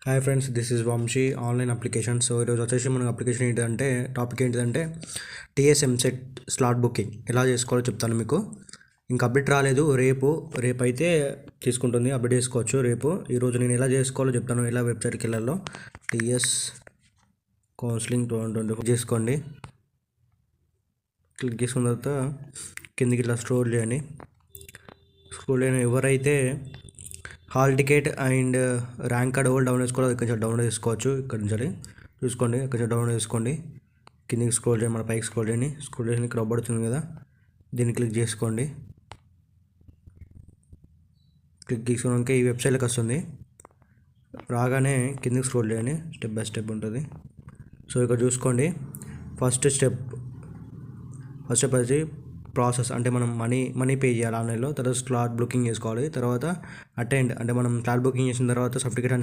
Hi friends, this is Vamsi online application. So ఈరోజు వచ్చేసి మన అప్లికేషన్ ఏంటంటే టాపిక్ ఏంటిదంటే టీఎస్ ఎంసెట్ స్లాట్ బుకింగ్ ఎలా చేసుకోవాలో చెప్తాను మీకు. ఇంకా అప్డేట్ రాలేదు, రేపు అయితే తీసుకుంటుంది, అప్డేట్ చేసుకోవచ్చు రేపు. ఈరోజు నేను ఎలా చేసుకోవాలో చెప్తాను, ఎలా వెబ్సైట్కి వెళ్ళాలో. టీఎస్ కౌన్సిలింగ్ 2024 చేసుకోండి. క్లిక్ చేసుకున్న తర్వాత కిందికి ఇట్లా స్క్రోల్ చేయండి. ఎవరైతే hall ticket and rank card ఎవరు డౌన్లోడ్ చేసుకోవాలి, ఇక్కడ నుంచి డౌన్లోడ్ చేసుకోవచ్చు. ఇక్కడ నుంచి చూసుకోండి, ఇక్కడ నుంచి డౌన్లోడ్ చేసుకోండి. కిందికి స్క్రోల్ చేయండి, మన పైకి స్క్రోల్ చేయండి. స్క్రోల్ చేసి ఇక్కడ పడుతుంది కదా, దీన్ని క్లిక్ చేసుకోండి. క్లిక్ చేసుకున్నాక ఈ వెబ్సైట్లోకి వస్తుంది. రాగానే కిందికి స్క్రోల్ చేయండి, స్టెప్ బై స్టెప్ ఉంటుంది. సో ఇక్కడ చూసుకోండి, ఫస్ట్ స్టెప్ వచ్చి ప్రాసెస్ అంటే మనం మనీ పే చేయాలి ఆన్లైన్లో. తర్వాత స్లాట్ బుకింగ్ చేసుకోవాలి. తర్వాత అటెండ్ అంటే మనం స్లాట్ బుకింగ్ చేసిన తర్వాత సర్టిఫికేట్